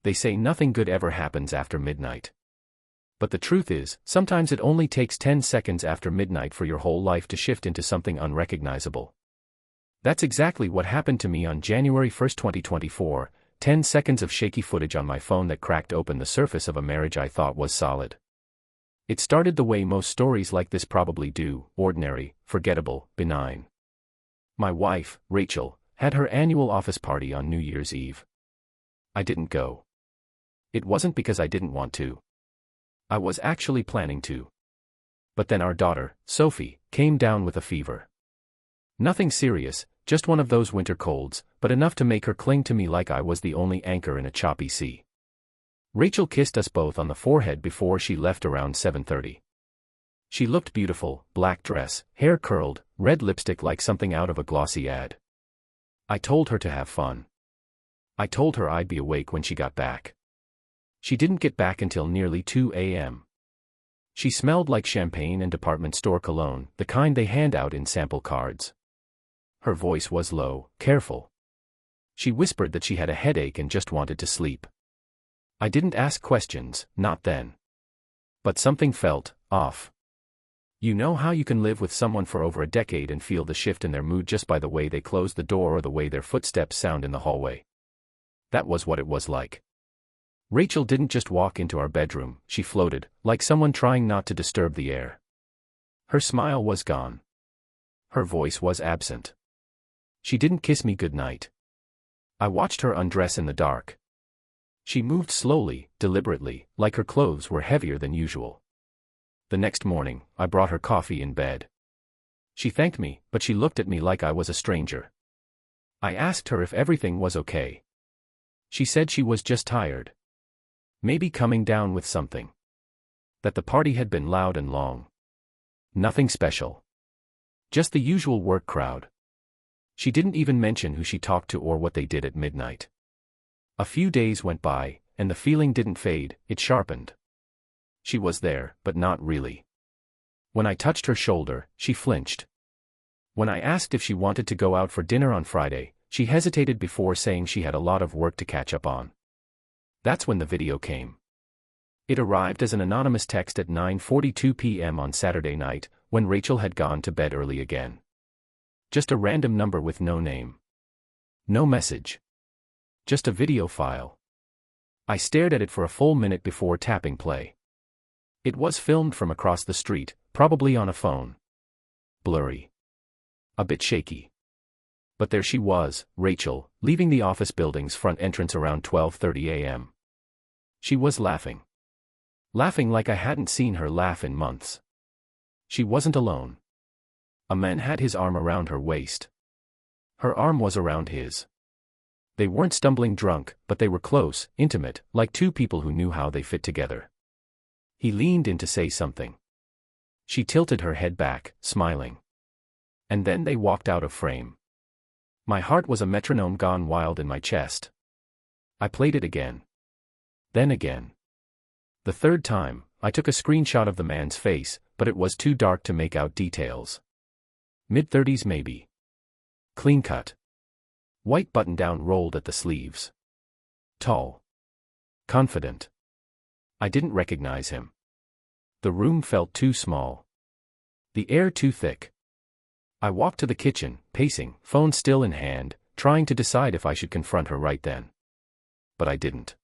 They say nothing good ever happens after midnight. But the truth is, sometimes it only takes 10 seconds after midnight for your whole life to shift into something unrecognizable. That's exactly what happened to me on January 1, 2024, 10 seconds of shaky footage on my phone that cracked open the surface of a marriage I thought was solid. It started the way most stories like this probably do, ordinary, forgettable, benign. My wife, Rachel, had her annual office party on New Year's Eve. I didn't go. It wasn't because I didn't want to. I was actually planning to. But then our daughter, Sophie, came down with a fever. Nothing serious, just one of those winter colds, but enough to make her cling to me like I was the only anchor in a choppy sea. Rachel kissed us both on the forehead before she left around 7:30. She looked beautiful, black dress, hair curled, red lipstick like something out of a glossy ad. I told her to have fun. I told her I'd be awake when she got back. She didn't get back until nearly 2 a.m. She smelled like champagne and department store cologne, the kind they hand out in sample cards. Her voice was low, careful. She whispered that she had a headache and just wanted to sleep. I didn't ask questions, not then. But something felt off. You know how you can live with someone for over a decade and feel the shift in their mood just by the way they close the door or the way their footsteps sound in the hallway? That was what it was like. Rachel didn't just walk into our bedroom, she floated, like someone trying not to disturb the air. Her smile was gone. Her voice was absent. She didn't kiss me goodnight. I watched her undress in the dark. She moved slowly, deliberately, like her clothes were heavier than usual. The next morning, I brought her coffee in bed. She thanked me, but she looked at me like I was a stranger. I asked her if everything was okay. She said she was just tired. Maybe coming down with something. That the party had been loud and long. Nothing special. Just the usual work crowd. She didn't even mention who she talked to or what they did at midnight. A few days went by, and the feeling didn't fade, it sharpened. She was there, but not really. When I touched her shoulder, she flinched. When I asked if she wanted to go out for dinner on Friday, she hesitated before saying she had a lot of work to catch up on. That's when the video came. It arrived as an anonymous text at 9:42 p.m. on Saturday night, when Rachel had gone to bed early again. Just a random number with no name. No message. Just a video file. I stared at it for a full minute before tapping play. It was filmed from across the street, probably on a phone. Blurry. A bit shaky. But there she was, Rachel, leaving the office building's front entrance around 12:30 a.m. She was laughing. Laughing like I hadn't seen her laugh in months. She wasn't alone. A man had his arm around her waist. Her arm was around his. They weren't stumbling drunk, but they were close, intimate, like two people who knew how they fit together. He leaned in to say something. She tilted her head back, smiling. And then they walked out of frame. My heart was a metronome gone wild in my chest. I played it again. Then again. The third time, I took a screenshot of the man's face, but it was too dark to make out details. Mid-30s maybe. Clean cut. White button-down rolled at the sleeves. Tall. Confident. I didn't recognize him. The room felt too small. The air too thick. I walked to the kitchen, pacing, phone still in hand, trying to decide if I should confront her right then. But I didn't.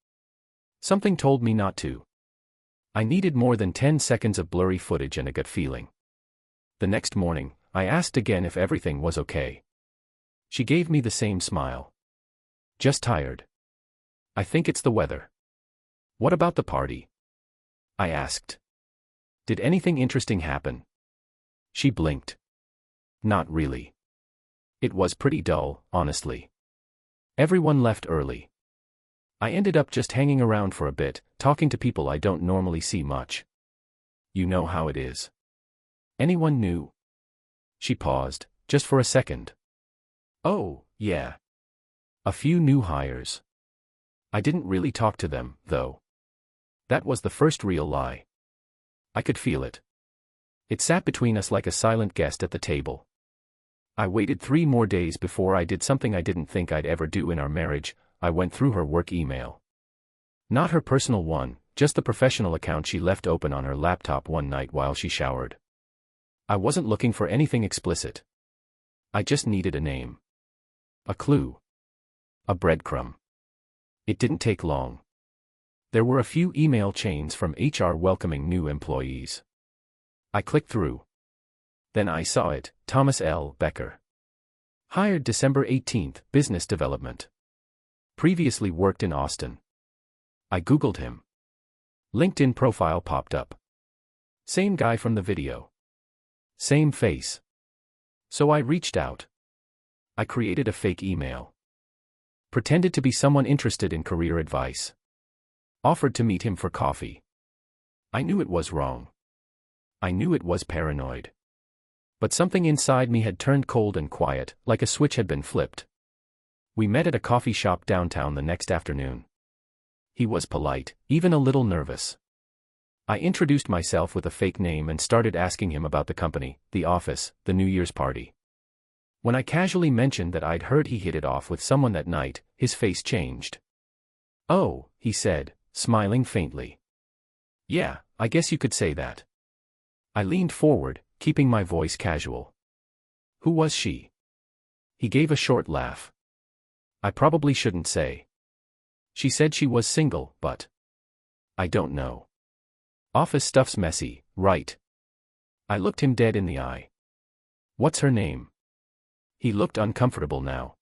Something told me not to. I needed more than 10 seconds of blurry footage and a gut feeling. The next morning, I asked again if everything was okay. She gave me the same smile. Just tired. I think it's the weather. What about the party? I asked. Did anything interesting happen? She blinked. Not really. It was pretty dull, honestly. Everyone left early. I ended up just hanging around for a bit, talking to people I don't normally see much. You know how it is. Anyone new? She paused, just for a second. Oh, yeah. A few new hires. I didn't really talk to them, though. That was the first real lie. I could feel it. It sat between us like a silent guest at the table. I waited 3 more days before I did something I didn't think I'd ever do in our marriage. I went through her work email. Not her personal one, just the professional account she left open on her laptop one night while she showered. I wasn't looking for anything explicit. I just needed a name. A clue. A breadcrumb. It didn't take long. There were a few email chains from HR welcoming new employees. I clicked through. Then I saw it, Thomas L. Becker. Hired December 18, Business Development. Previously worked in Austin. I Googled him. LinkedIn profile popped up. Same guy from the video. Same face. So I reached out. I created a fake email. Pretended to be someone interested in career advice. Offered to meet him for coffee. I knew it was wrong. I knew it was paranoid. But something inside me had turned cold and quiet, like a switch had been flipped. We met at a coffee shop downtown the next afternoon. He was polite, even a little nervous. I introduced myself with a fake name and started asking him about the company, the office, the New Year's party. When I casually mentioned that I'd heard he hit it off with someone that night, his face changed. "Oh," he said, smiling faintly. "Yeah, I guess you could say that." I leaned forward, keeping my voice casual. "Who was she?" He gave a short laugh. "I probably shouldn't say. She said she was single, but I don't know. Office stuff's messy, right?" I looked him dead in the eye. "What's her name?" He looked uncomfortable now.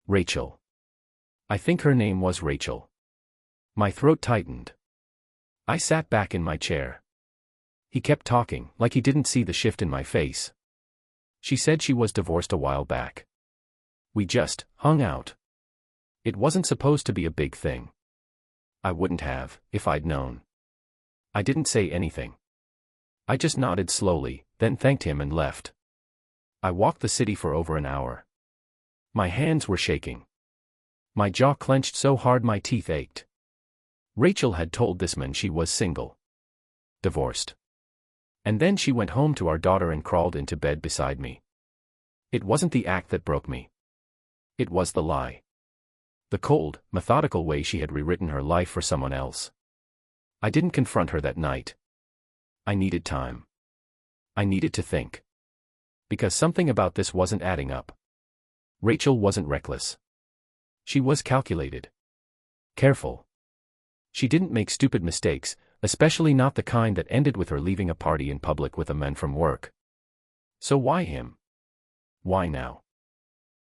"Rachel. I think her name was Rachel." My throat tightened. I sat back in my chair. He kept talking, like he didn't see the shift in my face. "She said she was divorced a while back. We just hung out. It wasn't supposed to be a big thing. I wouldn't have, if I'd known." I didn't say anything. I just nodded slowly, then thanked him and left. I walked the city for over an hour. My hands were shaking. My jaw clenched so hard my teeth ached. Rachel had told this man she was single. Divorced. And then she went home to our daughter and crawled into bed beside me. It wasn't the act that broke me. It was the lie. The cold, methodical way she had rewritten her life for someone else. I didn't confront her that night. I needed time. I needed to think. Because something about this wasn't adding up. Rachel wasn't reckless. She was calculated. Careful. She didn't make stupid mistakes, especially not the kind that ended with her leaving a party in public with a man from work. So why him? Why now?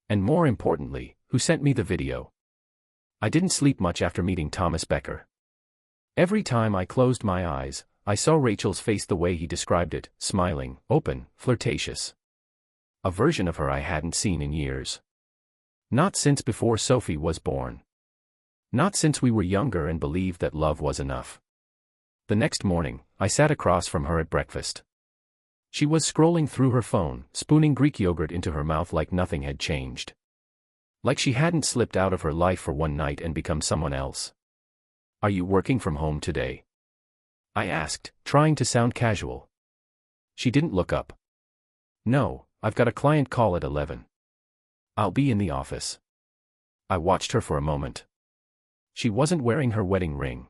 And more importantly, who sent me the video? I didn't sleep much after meeting Thomas Becker. Every time I closed my eyes, I saw Rachel's face the way he described it, smiling, open, flirtatious. A version of her I hadn't seen in years. Not since before Sophie was born. Not since we were younger and believed that love was enough. The next morning, I sat across from her at breakfast. She was scrolling through her phone, spooning Greek yogurt into her mouth like nothing had changed. Like she hadn't slipped out of her life for one night and become someone else. "Are you working from home today?" I asked, trying to sound casual. She didn't look up. "No, I've got a client call at 11. I'll be in the office." I watched her for a moment. She wasn't wearing her wedding ring.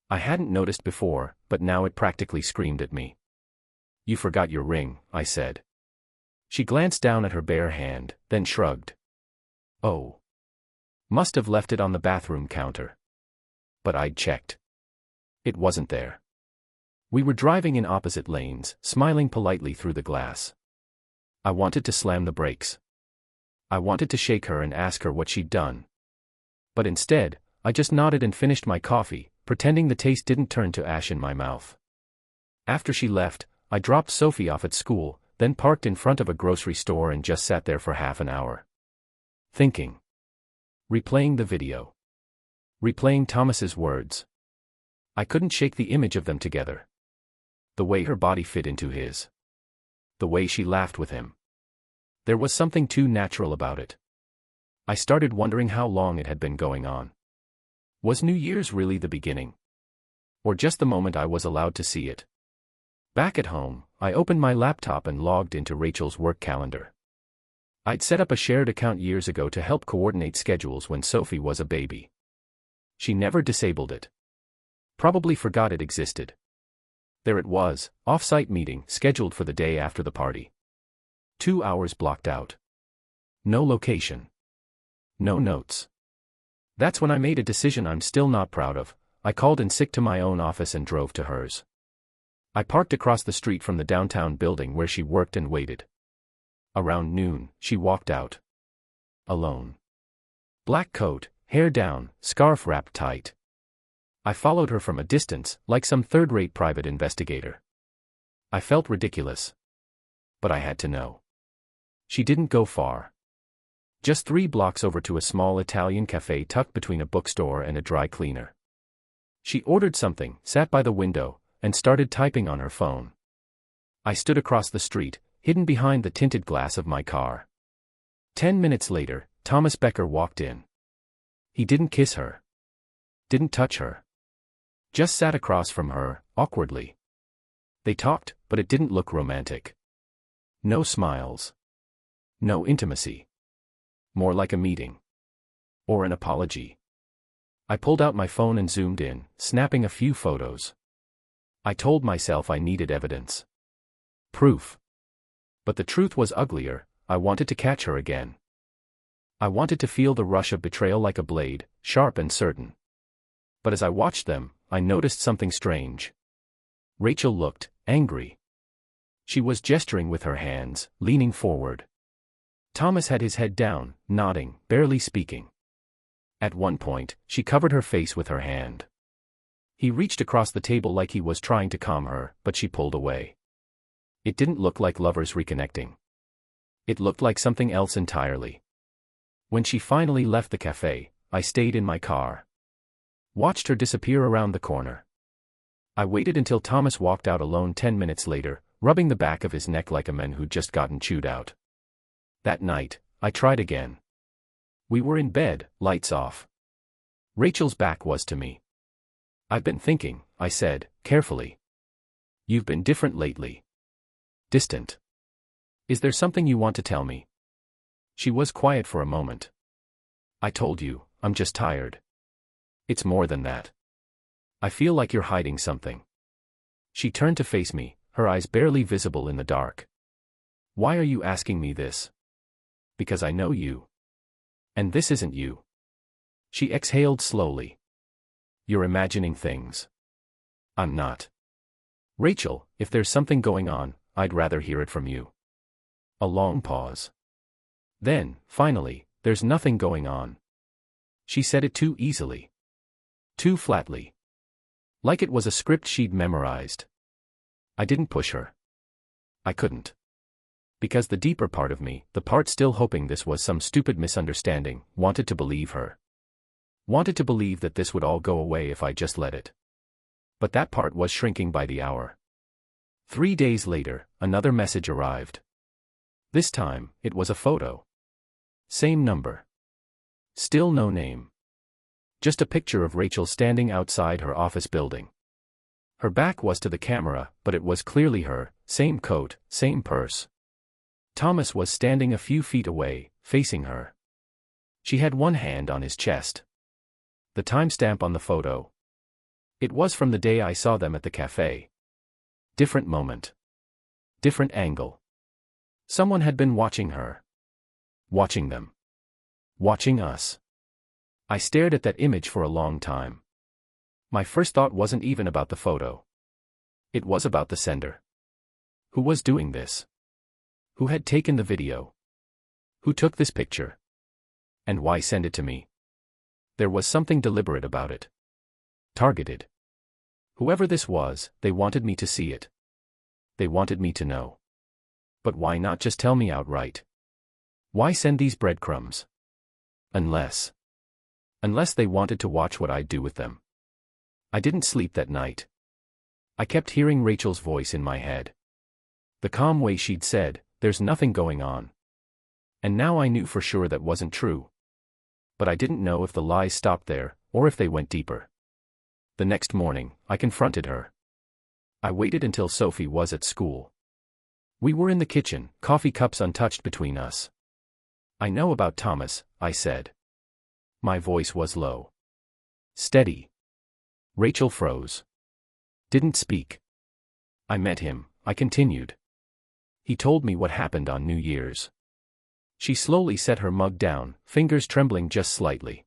I hadn't noticed before, but now it practically screamed at me. "You forgot your ring," I said. She glanced down at her bare hand, then shrugged. "Oh. Must have left it on the bathroom counter." But I'd checked. It wasn't there. We were driving in opposite lanes, smiling politely through the glass. I wanted to slam the brakes. I wanted to shake her and ask her what she'd done. But instead, I just nodded and finished my coffee, pretending the taste didn't turn to ash in my mouth. After she left, I dropped Sophie off at school, then parked in front of a grocery store and just sat there for half an hour. Thinking. Replaying the video. Replaying Thomas's words. I couldn't shake the image of them together. The way her body fit into his. The way she laughed with him. There was something too natural about it. I started wondering how long it had been going on. Was New Year's really the beginning? Or just the moment I was allowed to see it? Back at home, I opened my laptop and logged into Rachel's work calendar. I'd set up a shared account years ago to help coordinate schedules when Sophie was a baby. She never disabled it. Probably forgot it existed. There it was, off-site meeting scheduled for the day after the party. 2 hours blocked out. No location. No notes. That's when I made a decision I'm still not proud of. I called in sick to my own office and drove to hers. I parked across the street from the downtown building where she worked and waited. Around noon, she walked out. Alone. Black coat, hair down, scarf wrapped tight. I followed her from a distance, like some third-rate private investigator. I felt ridiculous. But I had to know. She didn't go far. Just 3 blocks over to a small Italian cafe tucked between a bookstore and a dry cleaner. She ordered something, sat by the window, and started typing on her phone. I stood across the street, hidden behind the tinted glass of my car. 10 minutes later, Thomas Becker walked in. He didn't kiss her. Didn't touch her. Just sat across from her, awkwardly. They talked, but it didn't look romantic. No smiles. No intimacy. More like a meeting. Or an apology. I pulled out my phone and zoomed in, snapping a few photos. I told myself I needed evidence. Proof. But the truth was uglier. I wanted to catch her again. I wanted to feel the rush of betrayal like a blade, sharp and certain. But as I watched them, I noticed something strange. Rachel looked angry. She was gesturing with her hands, leaning forward. Thomas had his head down, nodding, barely speaking. At one point, she covered her face with her hand. He reached across the table like he was trying to calm her, but she pulled away. It didn't look like lovers reconnecting. It looked like something else entirely. When she finally left the cafe, I stayed in my car. Watched her disappear around the corner. I waited until Thomas walked out alone 10 minutes later, rubbing the back of his neck like a man who'd just gotten chewed out. That night, I tried again. We were in bed, lights off. Rachel's back was to me. I've been thinking, I said, carefully. You've been different lately. Distant. Is there something you want to tell me? She was quiet for a moment. I told you, I'm just tired. It's more than that. I feel like you're hiding something. She turned to face me, her eyes barely visible in the dark. Why are you asking me this? Because I know you. And this isn't you. She exhaled slowly. You're imagining things. I'm not. Rachel, if there's something going on, I'd rather hear it from you. A long pause. Then, finally, there's nothing going on. She said it too easily. Too flatly. Like it was a script she'd memorized. I didn't push her. I couldn't. Because the deeper part of me, the part still hoping this was some stupid misunderstanding, wanted to believe her. Wanted to believe that this would all go away if I just let it. But that part was shrinking by the hour. 3 days later, another message arrived. This time, it was a photo. Same number. Still no name. Just a picture of Rachel standing outside her office building. Her back was to the camera, but it was clearly her, same coat, same purse. Thomas was standing a few feet away, facing her. She had one hand on his chest. The timestamp on the photo. It was from the day I saw them at the cafe. Different moment. Different angle. Someone had been watching her. Watching them. Watching us. I stared at that image for a long time. My first thought wasn't even about the photo. It was about the sender. Who was doing this? Who had taken the video? Who took this picture? And why send it to me? There was something deliberate about it. Targeted. Whoever this was, they wanted me to see it. They wanted me to know. But why not just tell me outright? Why send these breadcrumbs? Unless they wanted to watch what I'd do with them. I didn't sleep that night. I kept hearing Rachel's voice in my head. The calm way she'd said, "There's nothing going on." And now I knew for sure that wasn't true. But I didn't know if the lies stopped there, or if they went deeper. The next morning, I confronted her. I waited until Sophie was at school. We were in the kitchen, coffee cups untouched between us. "I know about Thomas," I said. My voice was low. Steady. Rachel froze. Didn't speak. I met him, I continued. He told me what happened on New Year's. She slowly set her mug down, fingers trembling just slightly.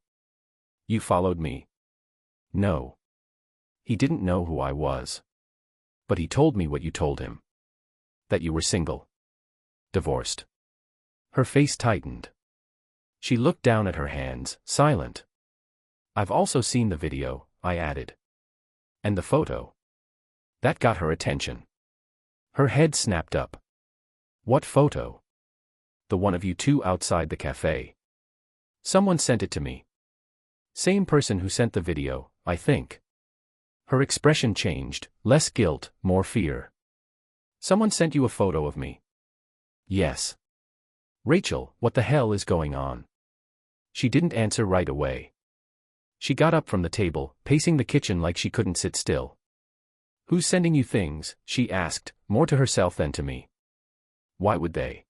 You followed me? No. He didn't know who I was. But he told me what you told him. That you were single. Divorced. Her face tightened. She looked down at her hands, silent. I've also seen the video, I added. And the photo. That got her attention. Her head snapped up. What photo? The one of you two outside the cafe. Someone sent it to me. Same person who sent the video, I think. Her expression changed, less guilt, more fear. Someone sent you a photo of me? Yes. Rachel, what the hell is going on? She didn't answer right away. She got up from the table, pacing the kitchen like she couldn't sit still. Who's sending you things? She asked, more to herself than to me. Why would they?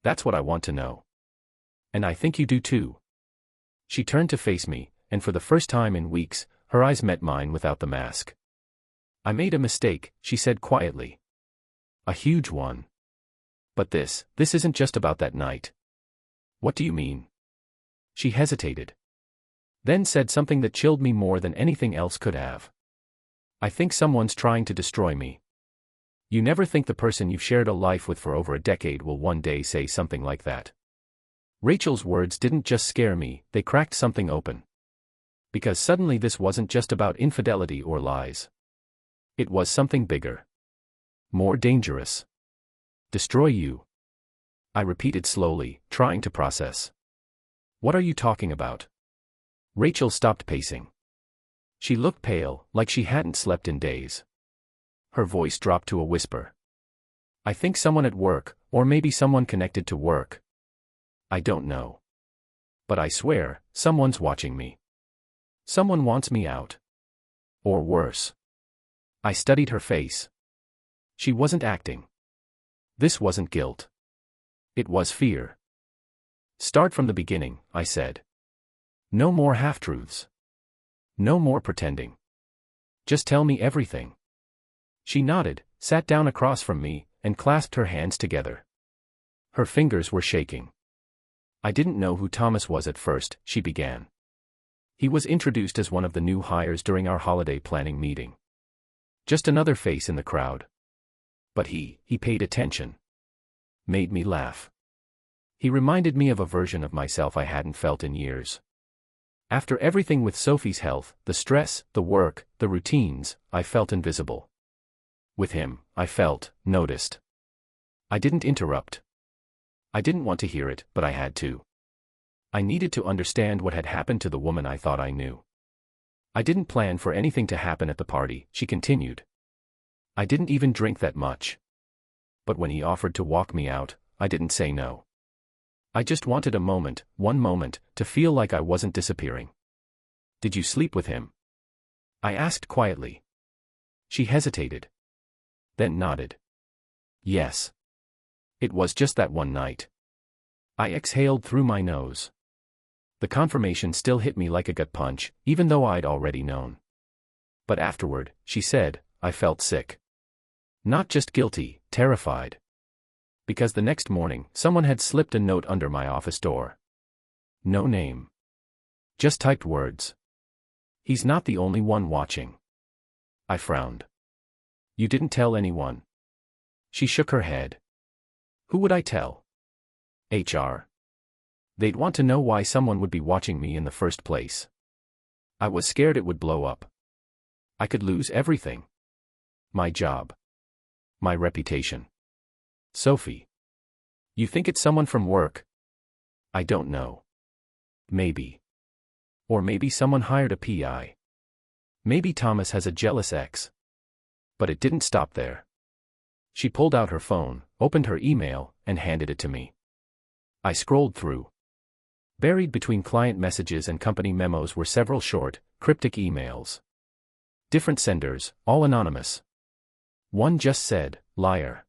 That's what I want to know. And I think you do too. She turned to face me, and for the first time in weeks, her eyes met mine without the mask. I made a mistake, she said quietly. A huge one. But this isn't just about that night. What do you mean? She hesitated. Then said something that chilled me more than anything else could have. I think someone's trying to destroy me. You never think the person you've shared a life with for over a decade will one day say something like that. Rachel's words didn't just scare me, they cracked something open. Because suddenly this wasn't just about infidelity or lies. It was something bigger. More dangerous. Destroy you. I repeated slowly, trying to process. What are you talking about? Rachel stopped pacing. She looked pale, like she hadn't slept in days. Her voice dropped to a whisper. I think someone at work, or maybe someone connected to work. I don't know. But I swear, someone's watching me. Someone wants me out. Or worse. I studied her face. She wasn't acting. This wasn't guilt. It was fear. Start from the beginning, I said. No more half-truths. No more pretending. Just tell me everything. She nodded, sat down across from me, and clasped her hands together. Her fingers were shaking. I didn't know who Thomas was at first, she began. He was introduced as one of the new hires during our holiday planning meeting. Just another face in the crowd. But he paid attention. Made me laugh. He reminded me of a version of myself I hadn't felt in years. After everything with Sophie's health, the stress, the work, the routines, I felt invisible. With him, I felt noticed. I didn't interrupt. I didn't want to hear it, but I had to. I needed to understand what had happened to the woman I thought I knew. I didn't plan for anything to happen at the party, she continued. I didn't even drink that much. But when he offered to walk me out, I didn't say no. I just wanted a moment, one moment, to feel like I wasn't disappearing. Did you sleep with him? I asked quietly. She hesitated. Then nodded. Yes. It was just that one night. I exhaled through my nose. The confirmation still hit me like a gut punch, even though I'd already known. But afterward, she said, I felt sick. Not just guilty, terrified. Because the next morning, someone had slipped a note under my office door. No name. Just typed words. He's not the only one watching. I frowned. You didn't tell anyone? She shook her head. Who would I tell? HR. They'd want to know why someone would be watching me in the first place. I was scared it would blow up. I could lose everything. My job. My reputation. Sophie. You think it's someone from work? I don't know. Maybe. Or maybe someone hired a PI. Maybe Thomas has a jealous ex. But it didn't stop there. She pulled out her phone, opened her email, and handed it to me. I scrolled through. Buried between client messages and company memos were several short, cryptic emails. Different senders, all anonymous. One just said, liar.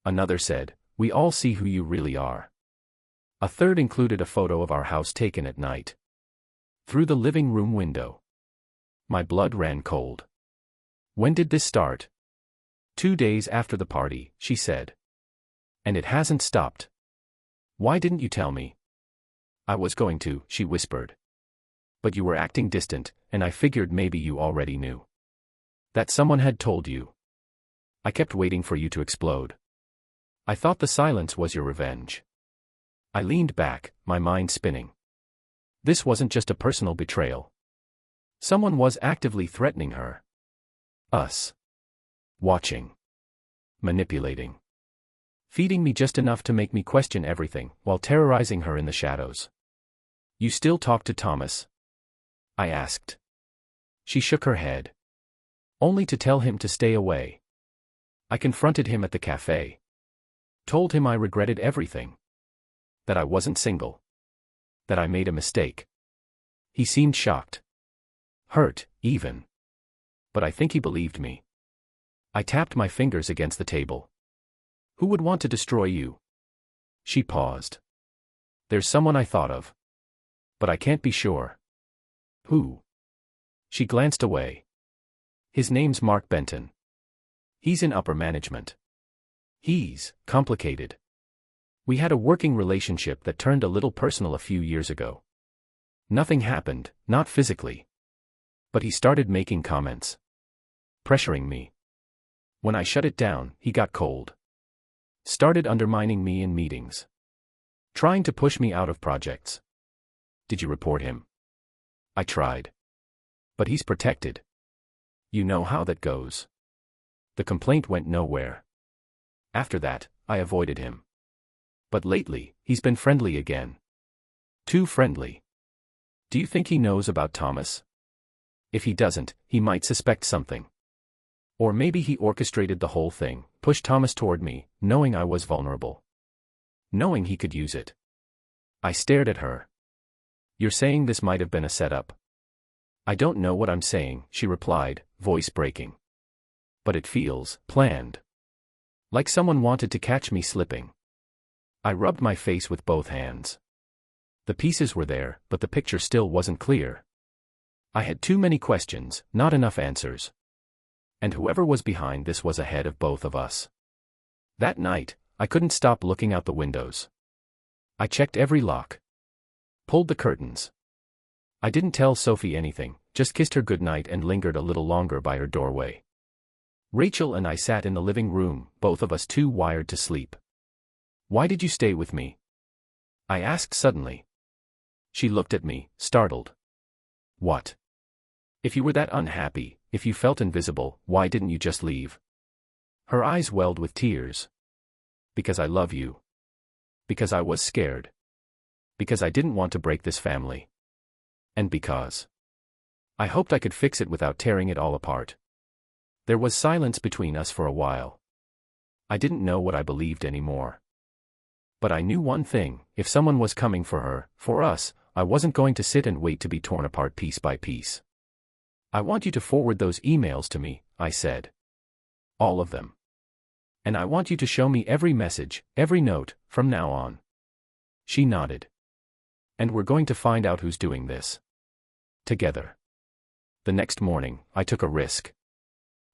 Another said, we all see who you really are. A third included a photo of our house taken at night. Through the living room window. My blood ran cold. When did this start? 2 days after the party, she said. And it hasn't stopped. Why didn't you tell me? I was going to, she whispered. But you were acting distant, and I figured maybe you already knew. That someone had told you. I kept waiting for you to explode. I thought the silence was your revenge. I leaned back, my mind spinning. This wasn't just a personal betrayal. Someone was actively threatening her. Us. Watching. Manipulating. Feeding me just enough to make me question everything, while terrorizing her in the shadows. You still talk to Thomas? I asked. She shook her head. Only to tell him to stay away. I confronted him at the cafe. Told him I regretted everything. That I wasn't single. That I made a mistake. He seemed shocked. Hurt, even. But I think he believed me. I tapped my fingers against the table. Who would want to destroy you? She paused. There's someone I thought of. But I can't be sure. Who? She glanced away. His name's Mark Benton. He's in upper management. He's complicated. We had a working relationship that turned a little personal a few years ago. Nothing happened, not physically. But he started making comments. Pressuring me. When I shut it down, he got cold. Started undermining me in meetings. Trying to push me out of projects. Did you report him? I tried. But he's protected. You know how that goes. The complaint went nowhere. After that, I avoided him. But lately, he's been friendly again. Too friendly. Do you think he knows about Thomas? If he doesn't, he might suspect something. Or maybe he orchestrated the whole thing, pushed Thomas toward me, knowing I was vulnerable. Knowing he could use it. I stared at her. You're saying this might have been a setup? I don't know what I'm saying, she replied, voice breaking. But it feels planned. Like someone wanted to catch me slipping. I rubbed my face with both hands. The pieces were there, but the picture still wasn't clear. I had too many questions, not enough answers. And whoever was behind this was ahead of both of us. That night, I couldn't stop looking out the windows. I checked every lock. Pulled the curtains. I didn't tell Sophie anything, just kissed her goodnight and lingered a little longer by her doorway. Rachel and I sat in the living room, both of us too wired to sleep. Why did you stay with me? I asked suddenly. She looked at me, startled. What? If you were that unhappy, if you felt invisible, why didn't you just leave? Her eyes welled with tears. Because I love you. Because I was scared. Because I didn't want to break this family. And because I hoped I could fix it without tearing it all apart. There was silence between us for a while. I didn't know what I believed anymore. But I knew one thing, if someone was coming for her, for us, I wasn't going to sit and wait to be torn apart piece by piece. I want you to forward those emails to me, I said. All of them. And I want you to show me every message, every note, from now on. She nodded. And we're going to find out who's doing this. Together. The next morning, I took a risk.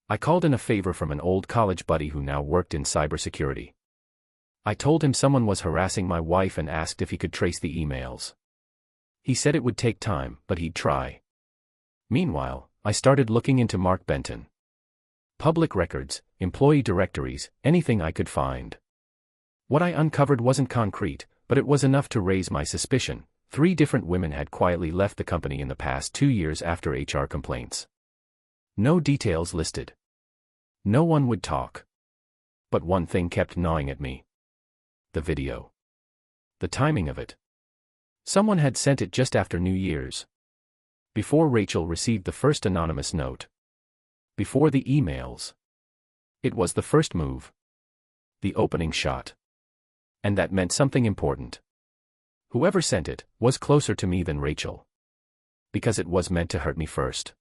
I called in a favor from an old college buddy who now worked in cybersecurity. I told him someone was harassing my wife and asked if he could trace the emails. He said it would take time, but he'd try. Meanwhile, I started looking into Mark Benton. Public records, employee directories, anything I could find. What I uncovered wasn't concrete, but it was enough to raise my suspicion. 3 different women had quietly left the company in the past 2 years after HR complaints. No details listed. No one would talk. But one thing kept gnawing at me. The video. The timing of it. Someone had sent it just after New Year's. Before Rachel received the first anonymous note. Before the emails. It was the first move. The opening shot. And that meant something important. Whoever sent it was closer to me than Rachel. Because it was meant to hurt me first.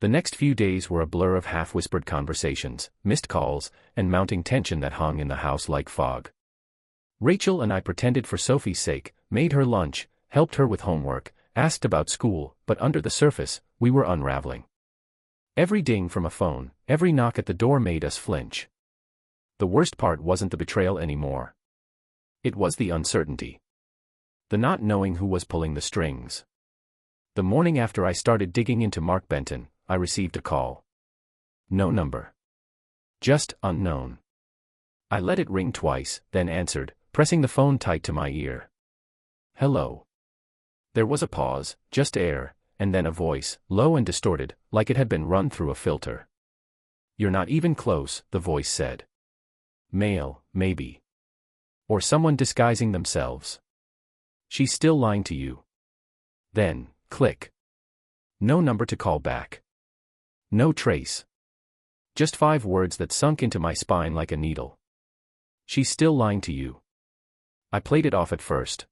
The next few days were a blur of half-whispered conversations, missed calls, and mounting tension that hung in the house like fog. Rachel and I pretended for Sophie's sake, made her lunch, helped her with homework, asked about school, but under the surface, we were unraveling. Every ding from a phone, every knock at the door made us flinch. The worst part wasn't the betrayal anymore. It was the uncertainty. The not knowing who was pulling the strings. The morning after I started digging into Mark Benton, I received a call. No number. Just unknown. I let it ring twice, then answered, pressing the phone tight to my ear. Hello. There was a pause, just air, and then a voice, low and distorted, like it had been run through a filter. You're not even close, the voice said. Male, maybe. Or someone disguising themselves. She's still lying to you. Then, click. No number to call back. No trace. Just 5 words that sunk into my spine like a needle. She's still lying to you. I played it off at first.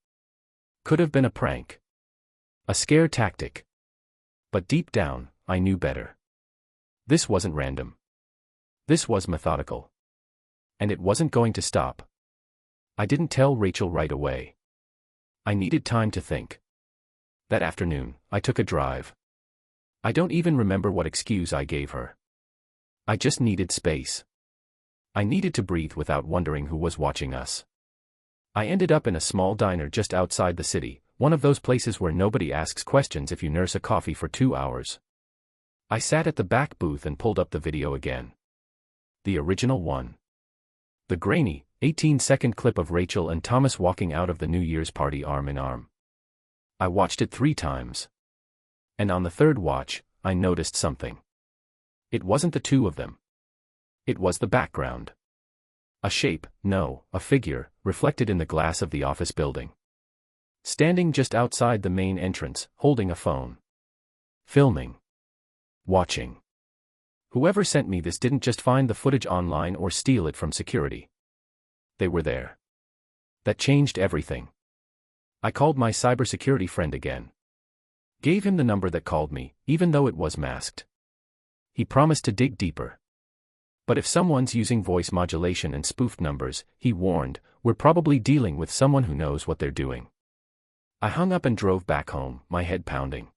Could have been a prank. A scare tactic. But deep down, I knew better. This wasn't random. This was methodical. And it wasn't going to stop. I didn't tell Rachel right away. I needed time to think. That afternoon, I took a drive. I don't even remember what excuse I gave her. I just needed space. I needed to breathe without wondering who was watching us. I ended up in a small diner just outside the city, one of those places where nobody asks questions if you nurse a coffee for 2 hours. I sat at the back booth and pulled up the video again. The original one. The grainy, 18-second clip of Rachel and Thomas walking out of the New Year's party arm in arm. I watched it 3 times. And on the third watch, I noticed something. It wasn't the two of them. It was the background. A shape, no, a figure, reflected in the glass of the office building. Standing just outside the main entrance, holding a phone. Filming. Watching. Whoever sent me this didn't just find the footage online or steal it from security. They were there. That changed everything. I called my cybersecurity friend again. Gave him the number that called me, even though it was masked. He promised to dig deeper. But if someone's using voice modulation and spoofed numbers, he warned, we're probably dealing with someone who knows what they're doing. I hung up and drove back home, my head pounding.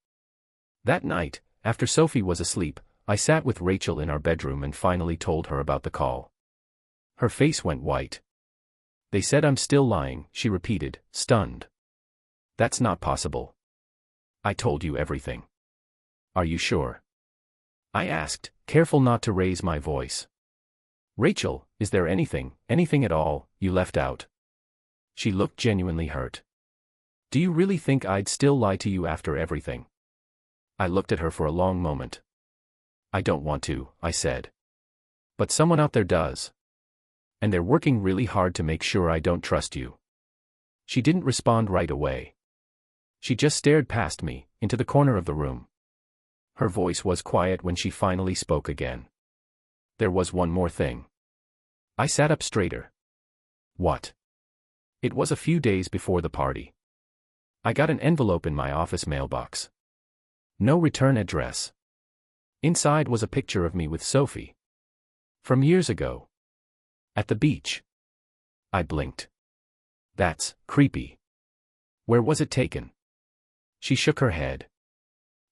That night, after Sophie was asleep, I sat with Rachel in our bedroom and finally told her about the call. Her face went white. They said I'm still lying, she repeated, stunned. That's not possible. I told you everything. Are you sure? I asked, careful not to raise my voice. Rachel, is there anything at all, you left out? She looked genuinely hurt. Do you really think I'd still lie to you after everything? I looked at her for a long moment. I don't want to, I said. But someone out there does. And they're working really hard to make sure I don't trust you. She didn't respond right away. She just stared past me, into the corner of the room. Her voice was quiet when she finally spoke again. There was one more thing. I sat up straighter. What? It was a few days before the party. I got an envelope in my office mailbox. No return address. Inside was a picture of me with Sophie. From years ago. At the beach. I blinked. That's creepy. Where was it taken? She shook her head.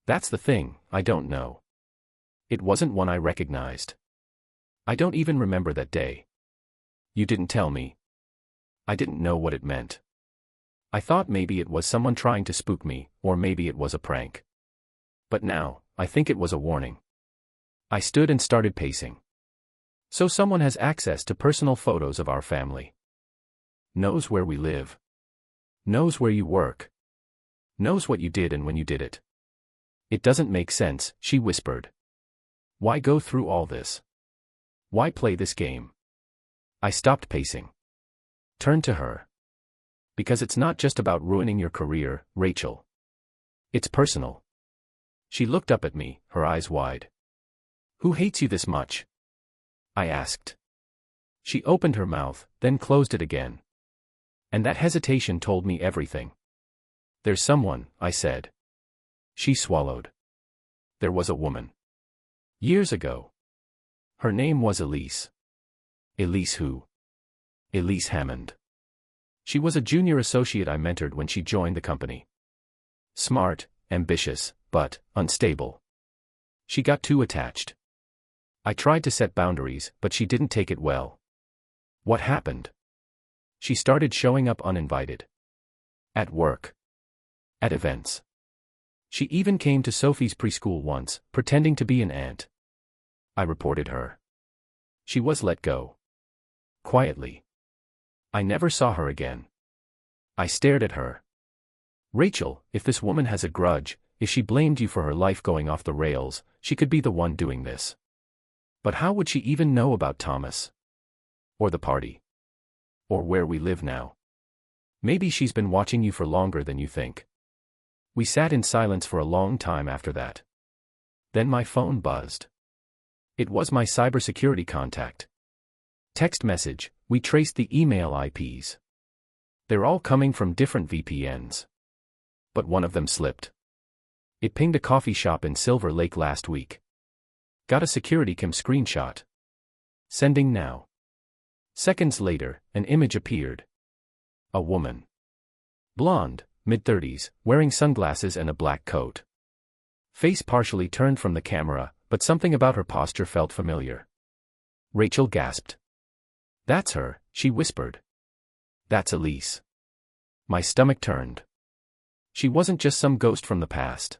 That's the thing, I don't know. It wasn't one I recognized. I don't even remember that day. You didn't tell me. I didn't know what it meant. I thought maybe it was someone trying to spook me, or maybe it was a prank. But now, I think it was a warning. I stood and started pacing. So someone has access to personal photos of our family. Knows where we live. Knows where you work. Knows what you did and when you did it. It doesn't make sense, she whispered. Why go through all this? Why play this game? I stopped pacing. Turned to her. Because it's not just about ruining your career, Rachel. It's personal. She looked up at me, her eyes wide. Who hates you this much? I asked. She opened her mouth, then closed it again. And that hesitation told me everything. There's someone, I said. She swallowed. There was a woman. Years ago. Her name was Elise. Elise who? Elise Hammond. She was a junior associate I mentored when she joined the company. Smart, ambitious, but unstable. She got too attached. I tried to set boundaries, but she didn't take it well. What happened? She started showing up uninvited. At work. At events. She even came to Sophie's preschool once, pretending to be an aunt. I reported her. She was let go. Quietly. I never saw her again. I stared at her. Rachel, if this woman has a grudge, if she blamed you for her life going off the rails, she could be the one doing this. But how would she even know about Thomas? Or the party? Or where we live now? Maybe she's been watching you for longer than you think. We sat in silence for a long time after that. Then my phone buzzed. It was my cybersecurity contact. Text message, we traced the email IPs. They're all coming from different VPNs. But one of them slipped. It pinged a coffee shop in Silver Lake last week. Got a security cam screenshot. Sending now. Seconds later, an image appeared. A woman. Blonde, mid-30s, wearing sunglasses and a black coat. Face partially turned from the camera, but something about her posture felt familiar. Rachel gasped. That's her, she whispered. That's Elise. My stomach turned. She wasn't just some ghost from the past.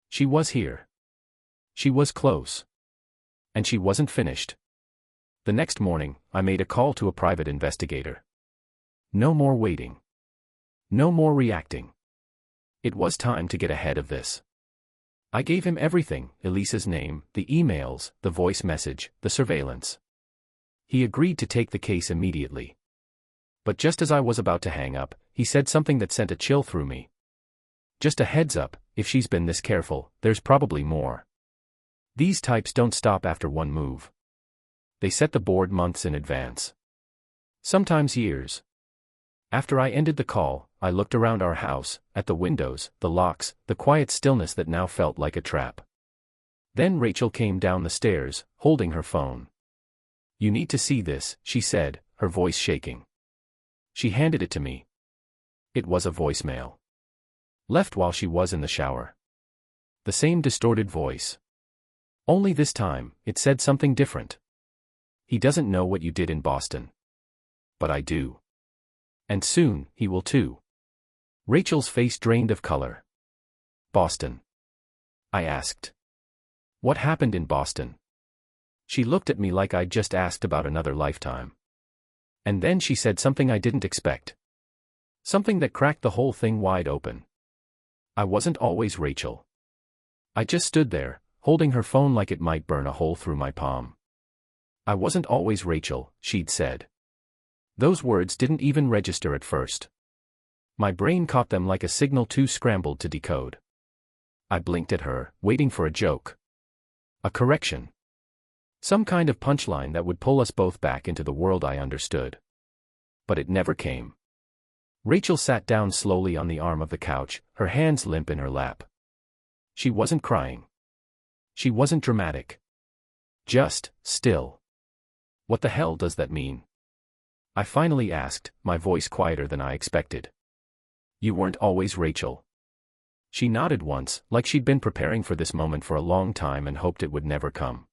She was here. She was close. And she wasn't finished. The next morning, I made a call to a private investigator. No more waiting. No more reacting. It was time to get ahead of this. I gave him everything, Elise's name, the emails, the voice message, the surveillance. He agreed to take the case immediately. But just as I was about to hang up, he said something that sent a chill through me. Just a heads up, if she's been this careful, there's probably more. These types don't stop after one move. They set the board months in advance. Sometimes years. After I ended the call, I looked around our house, at the windows, the locks, the quiet stillness that now felt like a trap. Then Rachel came down the stairs, holding her phone. You need to see this, she said, her voice shaking. She handed it to me. It was a voicemail. Left while she was in the shower. The same distorted voice. Only this time, it said something different. He doesn't know what you did in Boston. But I do. And soon, he will too. Rachel's face drained of color. Boston. I asked. What happened in Boston? She looked at me like I'd just asked about another lifetime. And then she said something I didn't expect. Something that cracked the whole thing wide open. I wasn't always Rachel. I just stood there, holding her phone like it might burn a hole through my palm. I wasn't always Rachel, she'd said. Those words didn't even register at first. My brain caught them like a signal too scrambled to decode. I blinked at her, waiting for a joke. A correction. Some kind of punchline that would pull us both back into the world I understood. But it never came. Rachel sat down slowly on the arm of the couch, her hands limp in her lap. She wasn't crying. She wasn't dramatic. Just still. What the hell does that mean? I finally asked, my voice quieter than I expected. You weren't always Rachel. She nodded once, like she'd been preparing for this moment for a long time and hoped it would never come.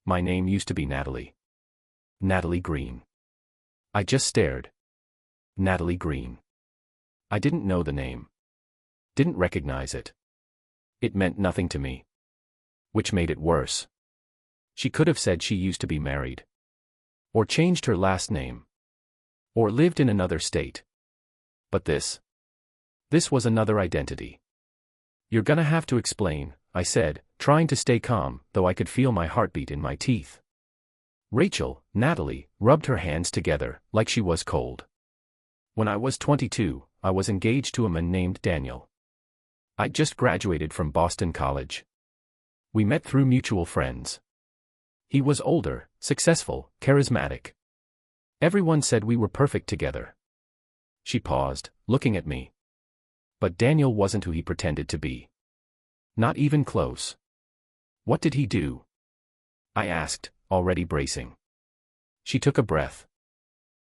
My name used to be Natalie. Natalie Green. I just stared. Natalie Green. I didn't know the name. Didn't recognize it. It meant nothing to me. Which made it worse. She could have said she used to be married. Or changed her last name. Or lived in another state. But this was another identity. You're gonna have to explain, I said, trying to stay calm, though I could feel my heartbeat in my teeth. Rachel, Natalie, rubbed her hands together, like she was cold. When I was 22, I was engaged to a man named Daniel. I'd just graduated from Boston College. We met through mutual friends. He was older, successful, charismatic. Everyone said we were perfect together. She paused, looking at me. But Daniel wasn't who he pretended to be. Not even close. What did he do? I asked, already bracing. She took a breath.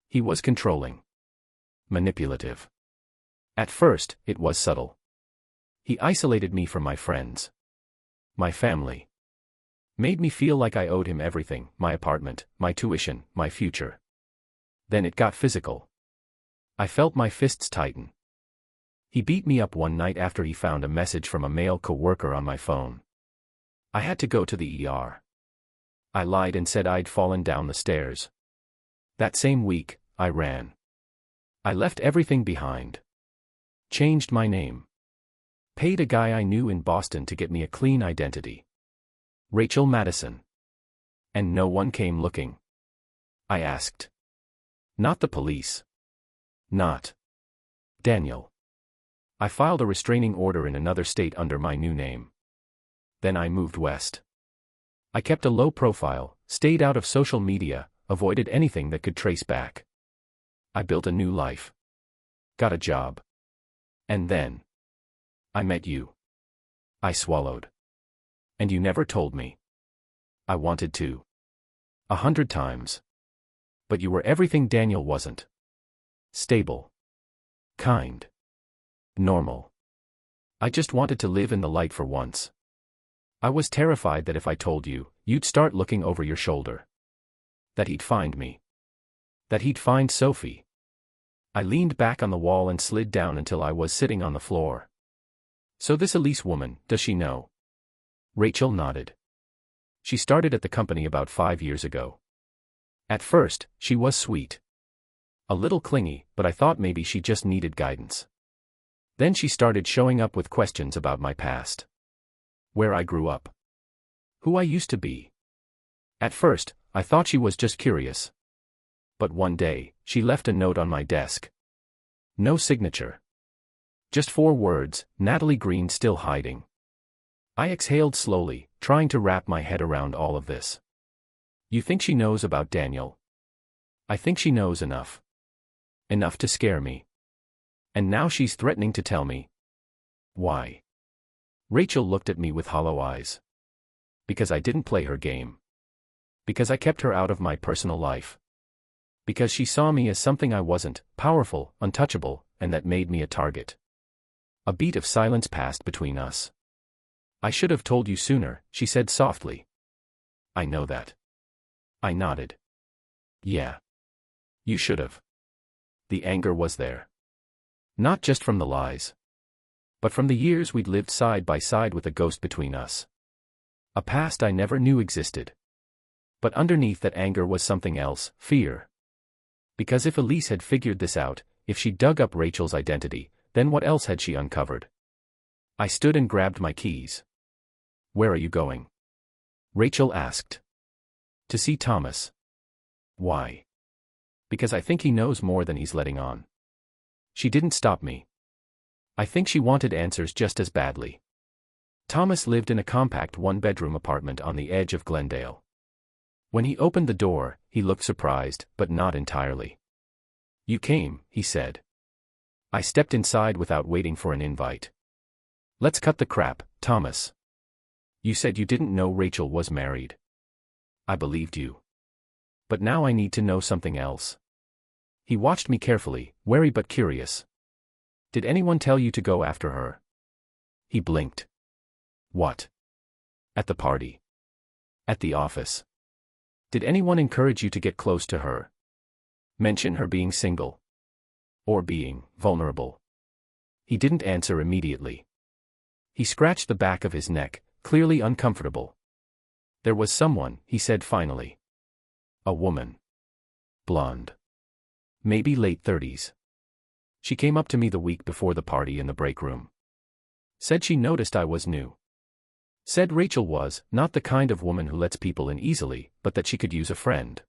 He was controlling. Manipulative. At first, it was subtle. He isolated me from my friends. My family. Made me feel like I owed him everything, my apartment, my tuition, my future. Then it got physical. I felt my fists tighten. He beat me up one night after he found a message from a male coworker on my phone. I had to go to the ER. I lied and said I'd fallen down the stairs. That same week, I ran. I left everything behind. Changed my name. Paid a guy I knew in Boston to get me a clean identity. Rachel Madison. And no one came looking. I asked. Not the police. Not Daniel. I filed a restraining order in another state under my new name. Then I moved west. I kept a low profile, stayed out of social media, avoided anything that could trace back. I built a new life. Got a job. And then I met you. I swallowed. And you never told me. I wanted to. 100 times. But you were everything Daniel wasn't. Stable. Kind. Normal. I just wanted to live in the light for once. I was terrified that if I told you, you'd start looking over your shoulder. That he'd find me. That he'd find Sophie. I leaned back on the wall and slid down until I was sitting on the floor. So this Elise woman, does she know? Rachel nodded. She started at the company about 5 years ago. At first, she was sweet. A little clingy, but I thought maybe she just needed guidance. Then she started showing up with questions about my past. Where I grew up. Who I used to be. At first, I thought she was just curious. But one day, she left a note on my desk. No signature. Just 4 words, Natalie Green still hiding. I exhaled slowly, trying to wrap my head around all of this. You think she knows about Daniel? I think she knows enough. Enough to scare me. And now she's threatening to tell me. Why? Rachel looked at me with hollow eyes. Because I didn't play her game. Because I kept her out of my personal life. Because she saw me as something I wasn't, powerful, untouchable, and that made me a target. A beat of silence passed between us. I should have told you sooner, she said softly. I know that. I nodded. Yeah. You should have. The anger was there. Not just from the lies. But from the years we'd lived side by side with a ghost between us. A past I never knew existed. But underneath that anger was something else, fear. Because if Elise had figured this out, if she dug up Rachel's identity, then what else had she uncovered? I stood and grabbed my keys. Where are you going? Rachel asked. To see Thomas. Why? Because I think he knows more than he's letting on. She didn't stop me. I think she wanted answers just as badly. Thomas lived in a compact 1-bedroom apartment on the edge of Glendale. When he opened the door, he looked surprised, but not entirely. You came, he said. I stepped inside without waiting for an invite. Let's cut the crap, Thomas. You said you didn't know Rachel was married. I believed you. But now I need to know something else. He watched me carefully, wary but curious. Did anyone tell you to go after her? He blinked. What? At the party. At the office. Did anyone encourage you to get close to her? Mention her being single. Or being vulnerable. He didn't answer immediately. He scratched the back of his neck, clearly uncomfortable. There was someone, he said finally. A woman. Blonde. Maybe late 30s. She came up to me the week before the party in the break room. Said she noticed I was new. Said Rachel was not the kind of woman who lets people in easily, but that she could use a friend.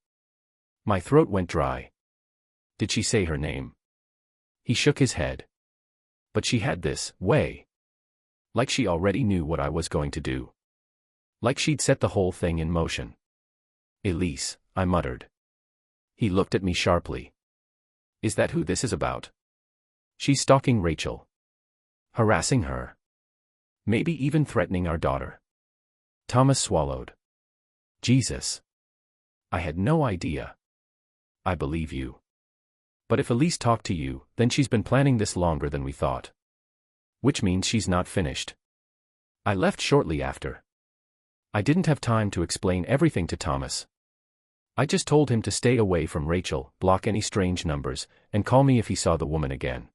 My throat went dry. Did she say her name? He shook his head. But she had this way. Like she already knew what I was going to do. Like she'd set the whole thing in motion. Elise, I muttered. He looked at me sharply. Is that who this is about? She's stalking Rachel. Harassing her. Maybe even threatening our daughter. Thomas swallowed. Jesus. I had no idea. I believe you. But if Elise talked to you, then she's been planning this longer than we thought. Which means she's not finished. I left shortly after. I didn't have time to explain everything to Thomas. I just told him to stay away from Rachel, block any strange numbers, and call me if he saw the woman again.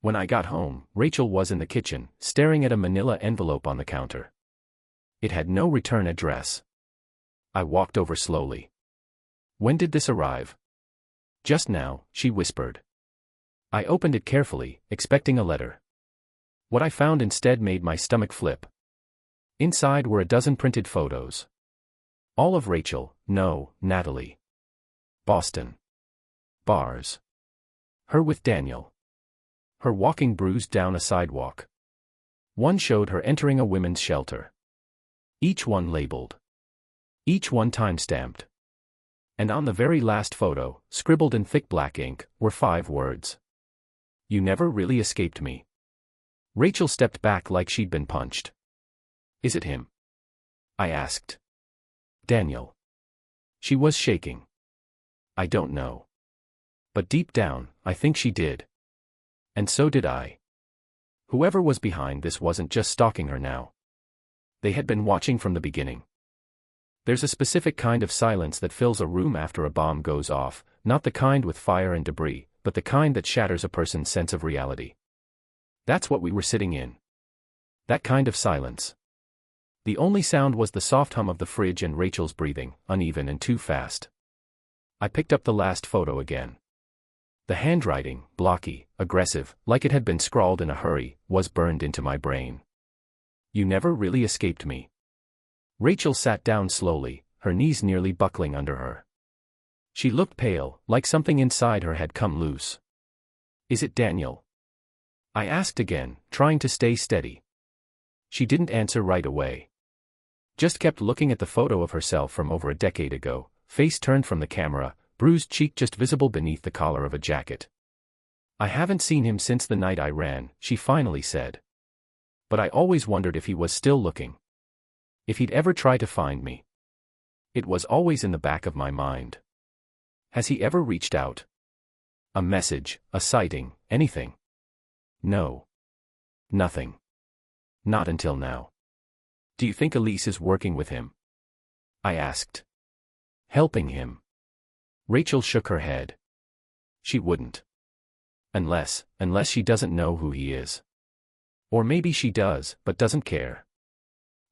When I got home, Rachel was in the kitchen, staring at a manila envelope on the counter. It had no return address. I walked over slowly. When did this arrive? Just now, she whispered. I opened it carefully, expecting a letter. What I found instead made my stomach flip. Inside were a dozen printed photos. All of Rachel, no, Natalie. Boston. Bars. Her with Daniel. Her walking bruised down a sidewalk. One showed her entering a women's shelter. Each one labeled. Each one time-stamped. And on the very last photo, scribbled in thick black ink, were 5 words. You never really escaped me. Rachel stepped back like she'd been punched. Is it him? I asked. Daniel. She was shaking. I don't know. But deep down, I think she did. And so did I. Whoever was behind this wasn't just stalking her now. They had been watching from the beginning. There's a specific kind of silence that fills a room after a bomb goes off, not the kind with fire and debris, but the kind that shatters a person's sense of reality. That's what we were sitting in. That kind of silence. The only sound was the soft hum of the fridge and Rachel's breathing, uneven and too fast. I picked up the last photo again. The handwriting, blocky, aggressive, like it had been scrawled in a hurry, was burned into my brain. You never really escaped me. Rachel sat down slowly, her knees nearly buckling under her. She looked pale, like something inside her had come loose. Is it Daniel? I asked again, trying to stay steady. She didn't answer right away. Just kept looking at the photo of herself from over a decade ago, face turned from the camera, bruised cheek just visible beneath the collar of a jacket. I haven't seen him since the night I ran, she finally said. But I always wondered if he was still looking. If he'd ever try to find me. It was always in the back of my mind. Has he ever reached out? A message, a sighting, anything? No. Nothing. Not until now. Do you think Elise is working with him? I asked. Helping him. Rachel shook her head. She wouldn't. Unless she doesn't know who he is. Or maybe she does, but doesn't care.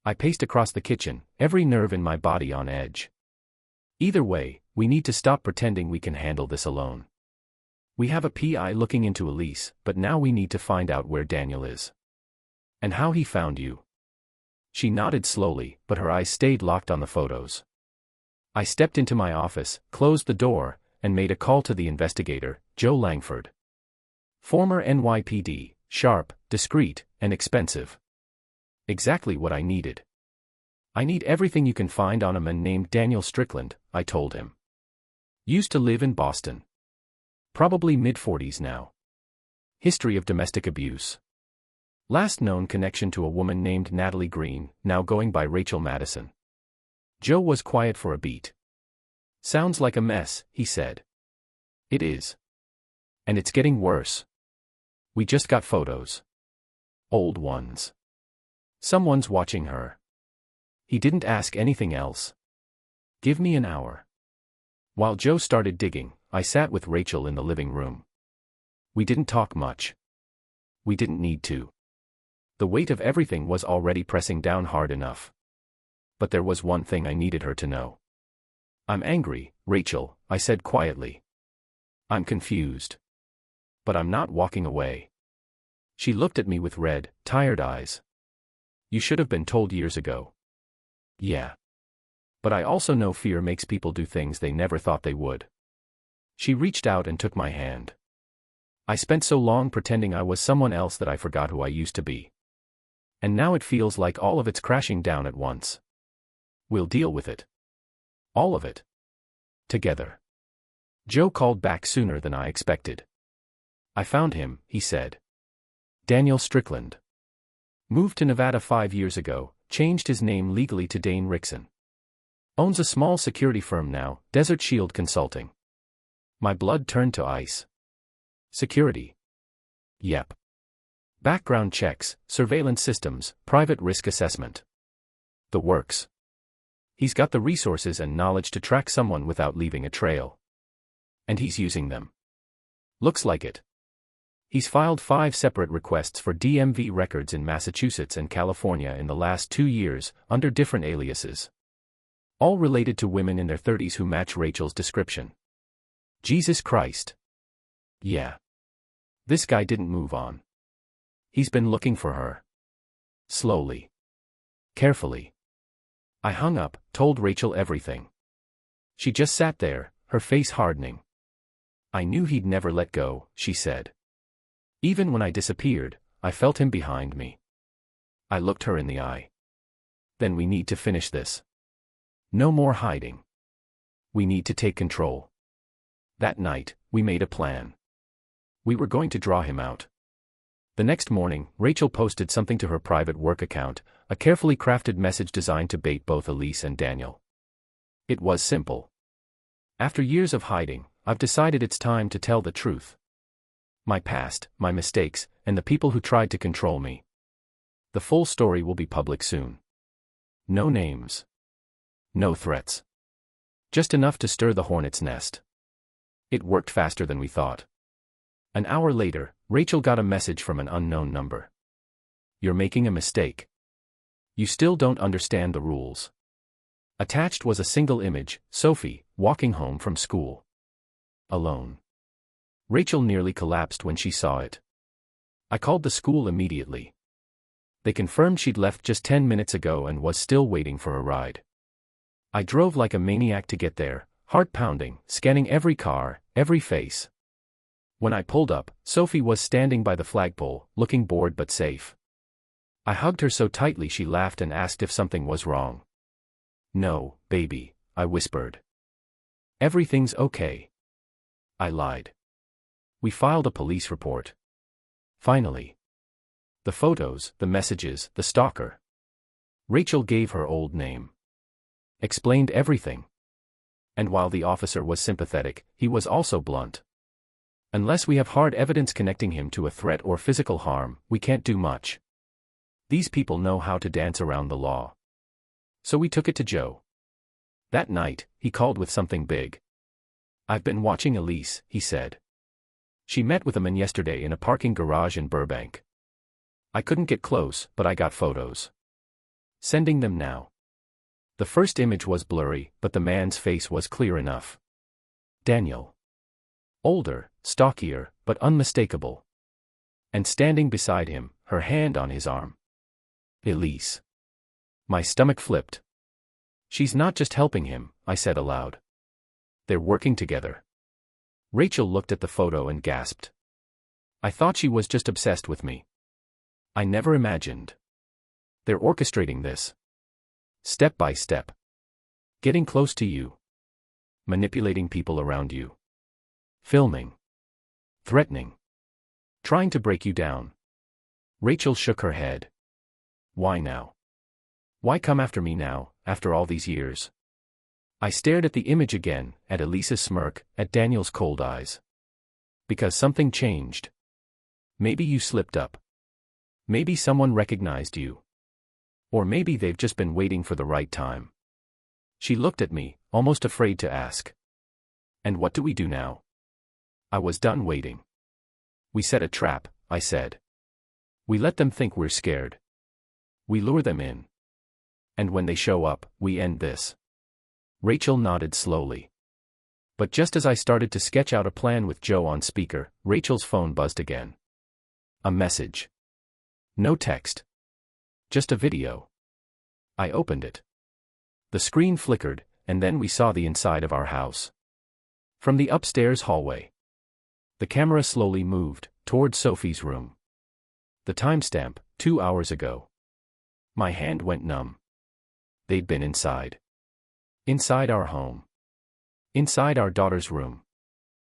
I paced across the kitchen, every nerve in my body on edge. Either way, we need to stop pretending we can handle this alone. We have a PI looking into Elise, but now we need to find out where Daniel is. And how he found you. She nodded slowly, but her eyes stayed locked on the photos. I stepped into my office, closed the door, and made a call to the investigator, Joe Langford. Former NYPD, sharp, discreet, and expensive. Exactly what I needed. I need everything you can find on a man named Daniel Strickland, I told him. Used to live in Boston. Probably mid-40s now. History of domestic abuse. Last known connection to a woman named Natalie Green, now going by Rachel Madison. Joe was quiet for a beat. Sounds like a mess, he said. It is. And it's getting worse. We just got photos. Old ones. Someone's watching her. He didn't ask anything else. Give me an hour. While Joe started digging, I sat with Rachel in the living room. We didn't talk much. We didn't need to. The weight of everything was already pressing down hard enough. But there was one thing I needed her to know. I'm angry, Rachel, I said quietly. I'm confused. But I'm not walking away. She looked at me with red, tired eyes. You should have been told years ago. Yeah. But I also know fear makes people do things they never thought they would. She reached out and took my hand. I spent so long pretending I was someone else that I forgot who I used to be. And now it feels like all of it's crashing down at once. We'll deal with it. All of it. Together. Joe called back sooner than I expected. I found him, he said. Daniel Strickland. Moved to Nevada 5 years ago, changed his name legally to Dane Rickson. Owns a small security firm now, Desert Shield Consulting. My blood turned to ice. Security. Yep. Background checks, surveillance systems, private risk assessment. The works. He's got the resources and knowledge to track someone without leaving a trail. And he's using them. Looks like it. He's filed 5 separate requests for DMV records in Massachusetts and California in the last 2 years, under different aliases. All related to women in their 30s who match Rachel's description. Jesus Christ. Yeah. This guy didn't move on. He's been looking for her. Slowly. Carefully. I hung up, told Rachel everything. She just sat there, her face hardening. I knew he'd never let go, she said. Even when I disappeared, I felt him behind me. I looked her in the eye. Then we need to finish this. No more hiding. We need to take control. That night, we made a plan. We were going to draw him out. The next morning, Rachel posted something to her private work account, a carefully crafted message designed to bait both Elise and Daniel. It was simple. After years of hiding, I've decided it's time to tell the truth. My past, my mistakes, and the people who tried to control me. The full story will be public soon. No names. No threats. Just enough to stir the hornet's nest. It worked faster than we thought. An hour later, Rachel got a message from an unknown number. You're making a mistake. You still don't understand the rules. Attached was a single image, Sophie, walking home from school. Alone. Rachel nearly collapsed when she saw it. I called the school immediately. They confirmed she'd left just 10 minutes ago and was still waiting for a ride. I drove like a maniac to get there, heart pounding, scanning every car, every face. When I pulled up, Sophie was standing by the flagpole, looking bored but safe. I hugged her so tightly she laughed and asked if something was wrong. No, baby, I whispered. Everything's okay. I lied. We filed a police report. Finally. The photos, the messages, the stalker. Rachel gave her old name. Explained everything. And while the officer was sympathetic, he was also blunt. Unless we have hard evidence connecting him to a threat or physical harm, we can't do much. These people know how to dance around the law. So we took it to Joe. That night, he called with something big. I've been watching Elise, he said. She met with a man yesterday in a parking garage in Burbank. I couldn't get close, but I got photos. Sending them now. The first image was blurry, but the man's face was clear enough. Daniel. Older, stockier, but unmistakable. And standing beside him, her hand on his arm. Elise. My stomach flipped. She's not just helping him, I said aloud. They're working together. Rachel looked at the photo and gasped. I thought she was just obsessed with me. I never imagined. They're orchestrating this. Step by step. Getting close to you. Manipulating people around you. Filming. Threatening. Trying to break you down. Rachel shook her head. Why now? Why come after me now, after all these years? I stared at the image again, at Elise's smirk, at Daniel's cold eyes. Because something changed. Maybe you slipped up. Maybe someone recognized you. Or maybe they've just been waiting for the right time. She looked at me, almost afraid to ask. And what do we do now? I was done waiting. We set a trap, I said. We let them think we're scared. We lure them in. And when they show up, we end this. Rachel nodded slowly. But just as I started to sketch out a plan with Joe on speaker, Rachel's phone buzzed again. A message. No text. Just a video. I opened it. The screen flickered, and then we saw the inside of our house. From the upstairs hallway. The camera slowly moved, toward Sophie's room. The timestamp, 2 hours ago. My hand went numb. They'd been inside. Inside our home. Inside our daughter's room.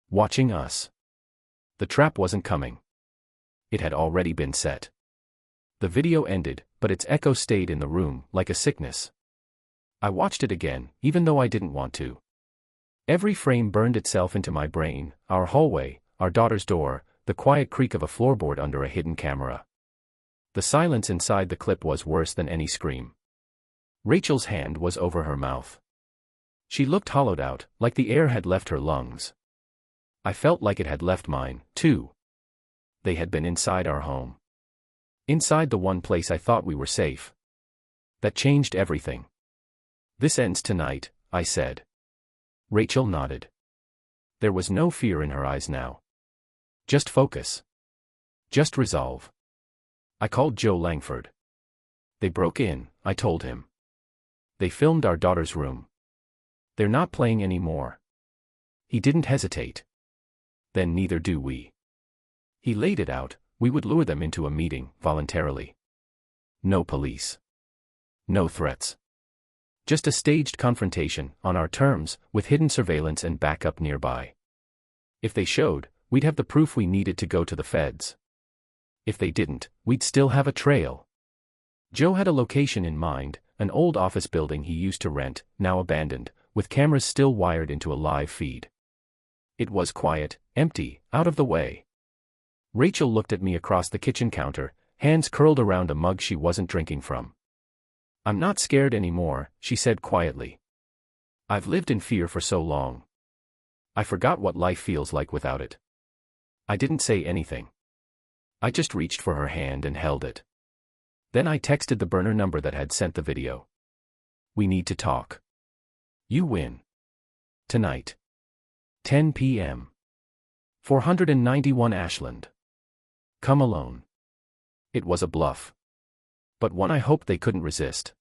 Watching us. The trap wasn't coming. It had already been set. The video ended, but its echo stayed in the room, like a sickness. I watched it again, even though I didn't want to. Every frame burned itself into my brain, our hallway, our daughter's door, the quiet creak of a floorboard under a hidden camera. The silence inside the clip was worse than any scream. Rachel's hand was over her mouth. She looked hollowed out, like the air had left her lungs. I felt like it had left mine, too. They had been inside our home. Inside the one place I thought we were safe. That changed everything. "This ends tonight," I said. Rachel nodded. There was no fear in her eyes now. Just focus. Just resolve. I called Joe Langford. "They broke in," I told him. "They filmed our daughter's room. They're not playing anymore." He didn't hesitate. "Then neither do we." He laid it out. We would lure them into a meeting, voluntarily. No police. No threats. Just a staged confrontation, on our terms, with hidden surveillance and backup nearby. If they showed, we'd have the proof we needed to go to the feds. If they didn't, we'd still have a trail. Joe had a location in mind, an old office building he used to rent, now abandoned, with cameras still wired into a live feed. It was quiet, empty, out of the way. Rachel looked at me across the kitchen counter, hands curled around a mug she wasn't drinking from. "I'm not scared anymore," she said quietly. "I've lived in fear for so long. I forgot what life feels like without it." I didn't say anything. I just reached for her hand and held it. Then I texted the burner number that had sent the video. "We need to talk. You win. Tonight. 10 p.m. 491 Ashland. Come alone." It was a bluff. But one I hoped they couldn't resist.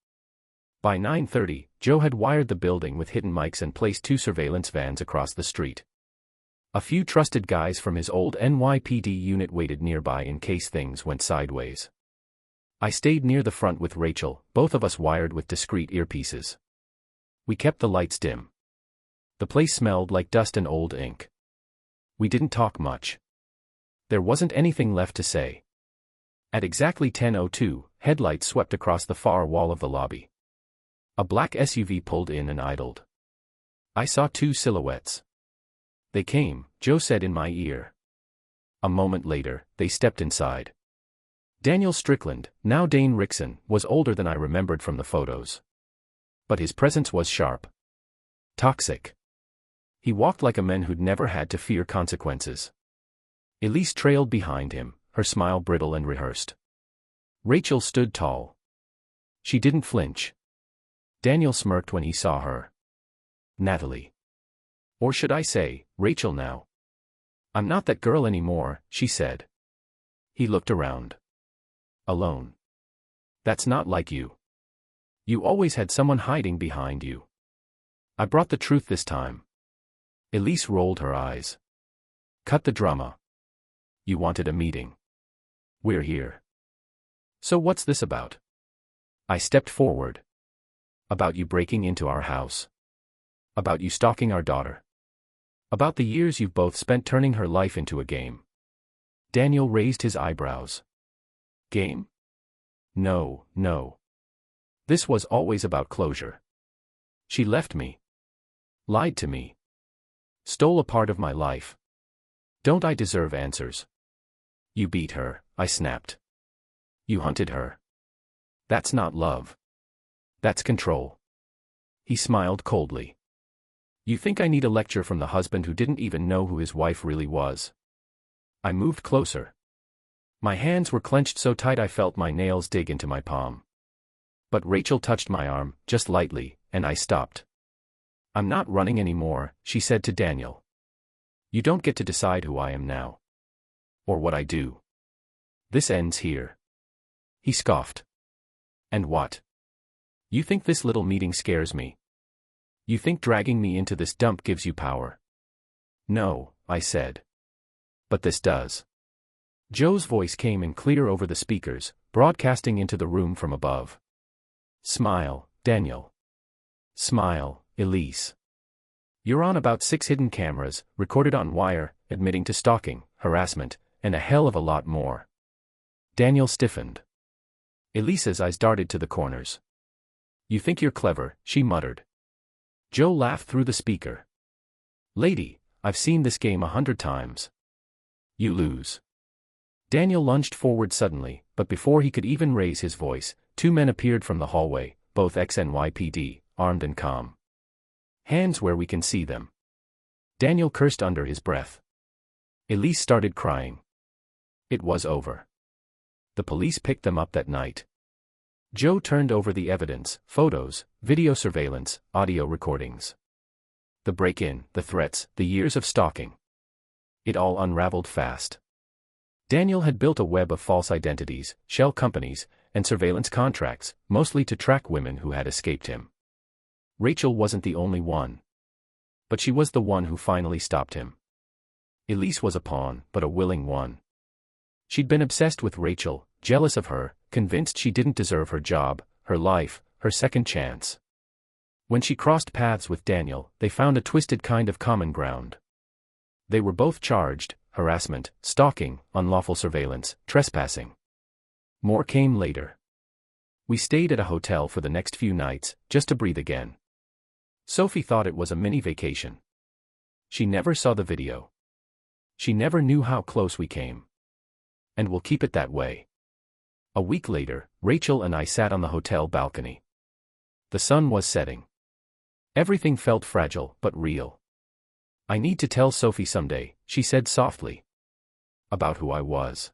By 9:30, Joe had wired the building with hidden mics and placed 2 surveillance vans across the street. A few trusted guys from his old NYPD unit waited nearby in case things went sideways. I stayed near the front with Rachel, both of us wired with discreet earpieces. We kept the lights dim. The place smelled like dust and old ink. We didn't talk much. There wasn't anything left to say. At exactly 10:02, headlights swept across the far wall of the lobby. A black SUV pulled in and idled. I saw 2 silhouettes. "They came," Joe said in my ear. A moment later, they stepped inside. Daniel Strickland, now Dane Rickson, was older than I remembered from the photos. But his presence was sharp. Toxic. He walked like a man who'd never had to fear consequences. Elise trailed behind him, her smile brittle and rehearsed. Rachel stood tall. She didn't flinch. Daniel smirked when he saw her. "Natalie. Or should I say, Rachel now. I'm not that girl anymore," she said. He looked around. "Alone. That's not like you. You always had someone hiding behind you." I brought the truth this time. Elise rolled her eyes. "Cut the drama. You wanted a meeting. We're here. So what's this about?" I stepped forward. "About you breaking into our house. About you stalking our daughter. About the years you've both spent turning her life into a game." Daniel raised his eyebrows. "Game? No, no. This was always about closure. She left me. Lied to me. Stole a part of my life. Don't I deserve answers?" "You beat her," I snapped. "You hunted her. That's not love. That's control." He smiled coldly. "You think I need a lecture from the husband who didn't even know who his wife really was?" I moved closer. My hands were clenched so tight I felt my nails dig into my palm. But Rachel touched my arm, just lightly, and I stopped. "I'm not running anymore," she said to Daniel. "You don't get to decide who I am now. Or what I do. This ends here." He scoffed. "And what? You think this little meeting scares me? You think dragging me into this dump gives you power?" "No," I said. "But this does." Joe's voice came in clear over the speakers, broadcasting into the room from above. "Smile, Daniel. Smile, Elise. You're on about 6 hidden cameras, recorded on wire, admitting to stalking, harassment, and a hell of a lot more." Daniel stiffened. Elise's eyes darted to the corners. "You think you're clever," she muttered. Joe laughed through the speaker. "Lady, I've seen this game 100 times. You lose. Daniel lunged forward suddenly, but before he could even raise his voice, two men appeared from the hallway, both ex-NYPD, armed and calm. Hands where we can see them. Daniel cursed under his breath. Elise started crying. It was over. The police picked them up that night. Joe turned over the evidence, photos, video surveillance, audio recordings. The break-in, the threats, the years of stalking. It all unraveled fast. Daniel had built a web of false identities, shell companies, and surveillance contracts, mostly to track women who had escaped him. Rachel wasn't the only one. But she was the one who finally stopped him. Elise was a pawn, but a willing one. She'd been obsessed with Rachel, jealous of her, convinced she didn't deserve her job, her life, her second chance. When she crossed paths with Daniel, they found a twisted kind of common ground. They were both charged: harassment, stalking, unlawful surveillance, trespassing. More came later. We stayed at a hotel for the next few nights, just to breathe again. Sophie thought it was a mini vacation. She never saw the video. She never knew how close we came. And we'll keep it that way. A week later, Rachel and I sat on the hotel balcony. The sun was setting. Everything felt fragile, but real. "I need to tell Sophie someday," she said softly. "About who I was.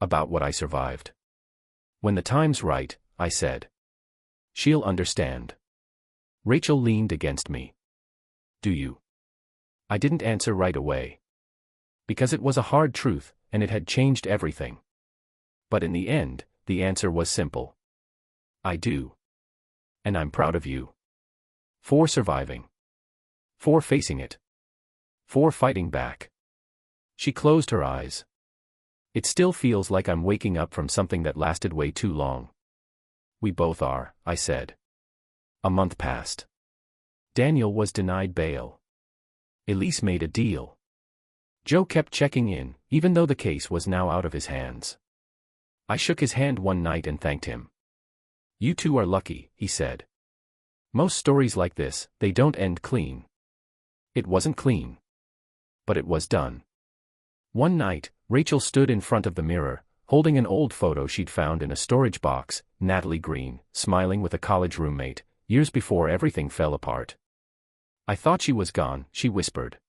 About what I survived. When the time's right," I said. "She'll understand." Rachel leaned against me. "Do you?" I didn't answer right away. Because it was a hard truth, and it had changed everything. But in the end, the answer was simple. I do. And I'm proud of you. For surviving. For facing it. For fighting back. She closed her eyes. It still feels like I'm waking up from something that lasted way too long. We both are, I said. A month passed. Daniel was denied bail. Elise made a deal. Joe kept checking in, even though the case was now out of his hands. I shook his hand one night and thanked him. "You two are lucky," he said. "Most stories like this, they don't end clean." It wasn't clean. But it was done. One night, Rachel stood in front of the mirror, holding an old photo she'd found in a storage box, Natalie Green, smiling with a college roommate, years before everything fell apart. "I thought she was gone," she whispered.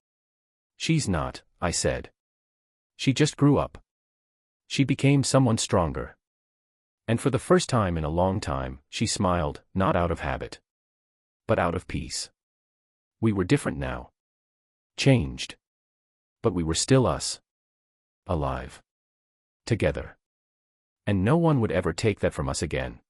"She's not," I said. "She just grew up. She became someone stronger." And for the first time in a long time, she smiled, not out of habit, but out of peace. We were different now. Changed. But we were still us. Alive. Together. And no one would ever take that from us again.